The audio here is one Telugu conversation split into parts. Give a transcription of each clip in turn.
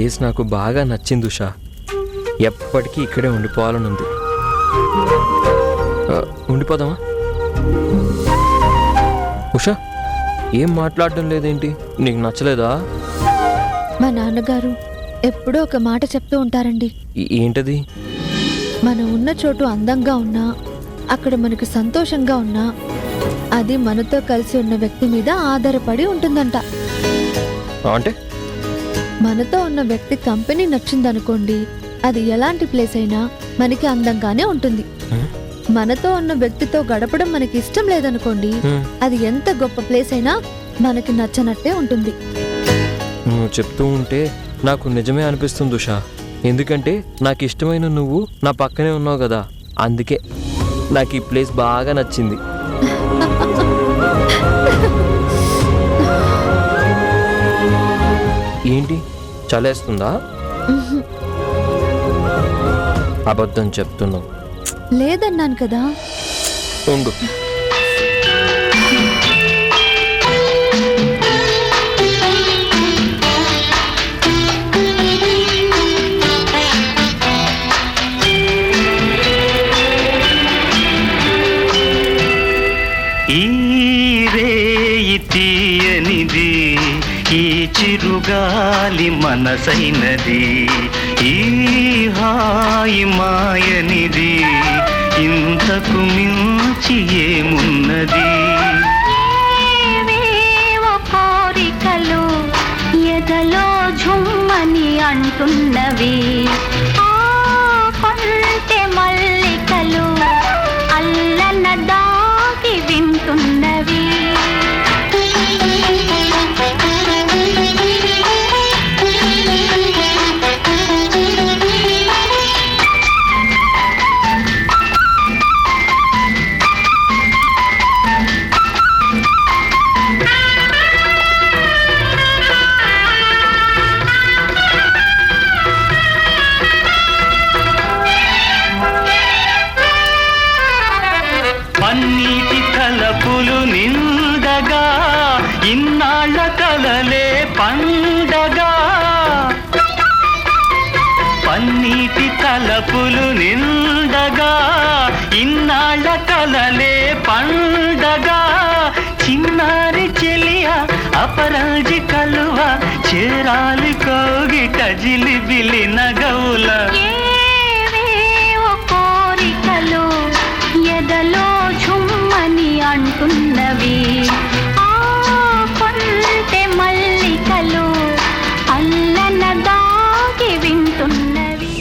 ప్లేస్ నాకు బాగా నచ్చింది ఉషా. ఎప్పటికీ ఇక్కడే ఉండిపోవాలనుంది. ఉండిపోదామా? ఉషా, ఏం మాట్లాడడం లేదేంటి? నీకు నచ్చలేదా? మా నాన్నగారు ఎప్పుడూ ఒక మాట చెప్తూ ఉంటారండి. ఏంటది? మనం ఉన్న చోటు అందంగా ఉన్నా, అక్కడ మనకు సంతోషంగా ఉన్నా, అది మనతో కలిసి ఉన్న వ్యక్తి మీద ఆధారపడి ఉంటుందంట. అంటే మనతో ఉన్న వ్యక్తి కంపెనీ నచ్చిందనుకోండి, అది ఎలాంటి ప్లేస్ అయినా మనకి అందంగానే ఉంటుంది. మనతో ఉన్న వ్యక్తితో గడపడం మనకి ఇష్టం లేదనుకోండి, అది ఎంత గొప్ప ప్లేస్ అయినా మనకి నచ్చనట్టే ఉంటుంది. నువ్వు చెప్తూ ఉంటే నాకు నిజమే అనిపిస్తుంది ఉషా. ఎందుకంటే నాకు ఇష్టమైన నువ్వు నా పక్కనే ఉన్నావు కదా, అందుకే నాకు ఈ ప్లేస్ బాగా నచ్చింది. ఏంటి, చలేస్తుందా? అబద్ధం చెప్తున్నావు. లేదన్నాను కదా. ఉండు. ఈ రేయి తీయనిది, ఈ చిరుగాలి మనసైనది, ఈ హాయి మాయనిది, ఇంతకు మించి ఏమున్నది? ఏవేవో కోరికలు ఎదలో ఝుమ్మని అంటున్నవి, ఆ కొంటె మల్లికలు అల్లన దాగి వింటున్నవి. పన్నీటి తలపులు నిండగా, ఇన్నాళ్ళ కలలే పండగా. పన్నీటి తలపులు నిండగా, ఇన్నాళ్ళ కలలే పండగా. చిన్నారి చెలియ అపరాజి కలువ, చేరాలి కోగిట జిలిబిలి నగవుల. ఏవేవో కోరికలు ఎదలో ఝుమ్మని అంటున్నవి, ఆ కొంటె మల్లికలు అల్లన దాగి వింటున్నవి.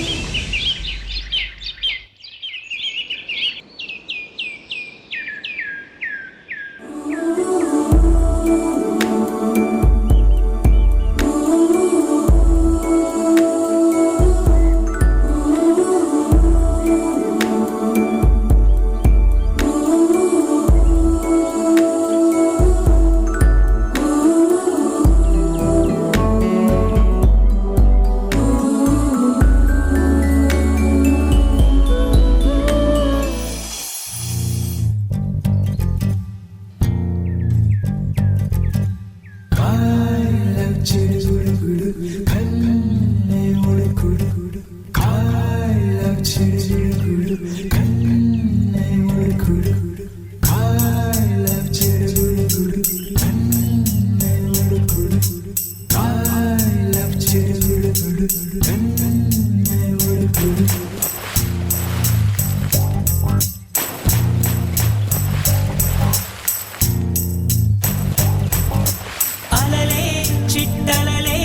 అలలే చిట్టలలే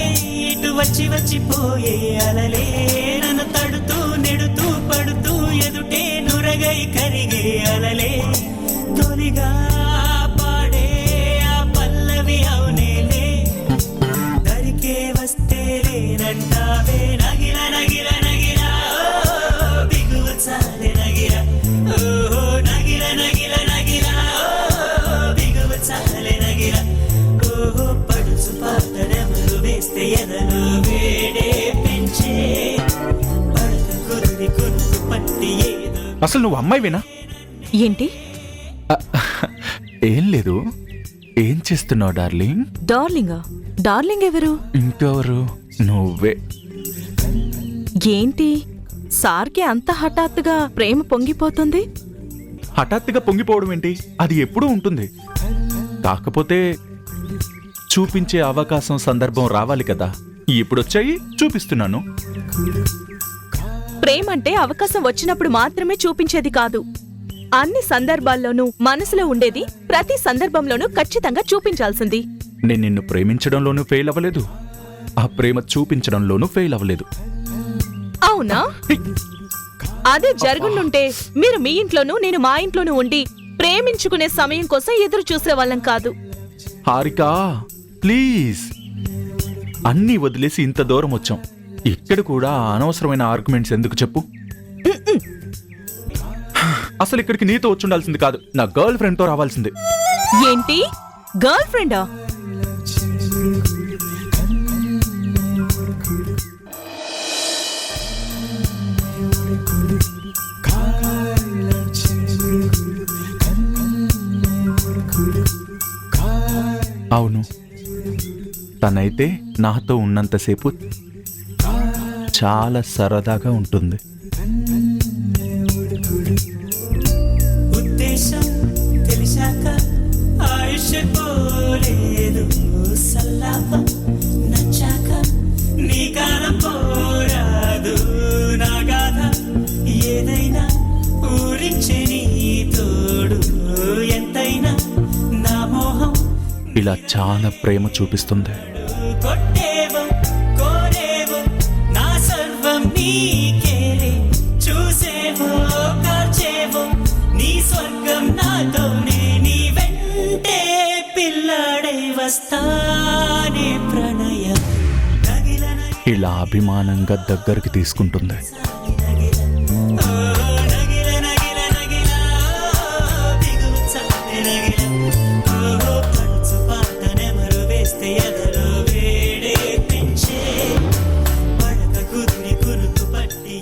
ఇటు వచ్చి వచ్చిపోయే అలలే, నన్ను తడుతూ నెడుతూ పడుతూ ఎదుటే నురగై కరిగే అలలే. తొలిగా పాడే ఆ పల్లవి అవునేలే, దరికే వస్తే లేనంటావే నగిర నగిర నగిర, బిగువ చాలే నగిర, ఓహో నగిర నగిర నగిర, బిగువ చాలే నగిర. ఓహో పడుచు పాటడెవరు వేస్తే ఎదలు వేడే పెంచే, పడత కుర్రి కుర్రు పట్టి ఏదో. అసలు నువ్వు అమ్మాయివేనా? ఏంటి? ఏం లేదు. ఏం చేస్తున్నావు డార్లింగ్? డార్లింగా? డార్లింగ్ ఎవరు? ఇంకెవరు? నువ్వే. ఏంటి సార్కి అంత హఠాత్తుగా ప్రేమ పొంగిపోతుంది? హఠాత్తుగా పొంగిపోవడం ఏంటి? అది ఎప్పుడూ ఉంటుంది. కాకపోతే చూపించే అవకాశం సందర్భం రావాలి కదా. ఇప్పుడొచ్చాయి, చూపిస్తున్నాను. ప్రేమంటే అవకాశం వచ్చినప్పుడు మాత్రమే చూపించేది కాదు. అన్ని సందర్భాల్లోనూ మనసులో ఉండేది ప్రతి సందర్భంలోనూ ఖచ్చితంగా చూపించాల్సింది. నేను నిన్ను ప్రేమించడంలోనూ ఫెయిల్ అవ్వలేదు, ఆ ప్రేమ చూపించడంలోనూ ఫెయిల్ అవ్వలేదు. అవునా? అదే జరుగుండుంటే మీరు మీ ఇంట్లోనూ నేను మా ఇంట్లోనూ ఉండి ప్రేమించుకునే సమయం కోసం ఎదురు చూసేవాళ్ళం కాదు. హారికా ప్లీజ్, అన్నీ వదిలేసి ఇంత దూరం వచ్చాం. ఇక్కడ కూడా అనవసరమైన ఆర్గ్యుమెంట్స్ ఎందుకు చెప్పు? అసలు ఇక్కడికి నీతో వచ్చుండాల్సింది కాదు, నా గర్ల్ ఫ్రెండ్ తో రావాల్సింది. ఏంటి గర్ల్ ఫ్రెండా? అవును, తనైతే నాతో ఉన్నంతసేపు చాలా సరదాగా ఉంటుంది. ఉద్దేశం తెలిసాక ఆయుష్ పోలేదు సల్లాప నచ్చాక నీ కాలం పోరాదు నా గాథ ఏదైనా ఊరించే నీ తోడు ఎంతైనా నా మోహం ఇలా చాలా ప్రేమ చూపిస్తుంది. కొట్టేవో కోరేవో నా సర్వం నీకేలే చూసేవో కాల్చేవో నీ స్వర్గం నాతోనే నీ వెంటే పిల్లాడై వస్తానే ప్రణయం ఇలా అభిమానంగా దగ్గరికి తీసుకుంటుంది.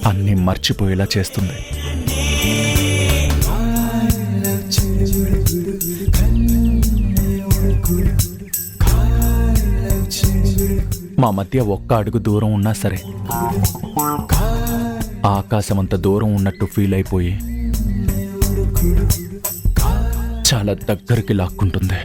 అన్ని మర్చిపోయేలా చేస్తుంది. మా మధ్య ఒక్క అడుగు దూరం ఉన్నా సరే ఆకాశమంత దూరం ఉన్నట్టు ఫీల్ అయిపోయి చాలా దగ్గరికి లాక్కుంటుంది.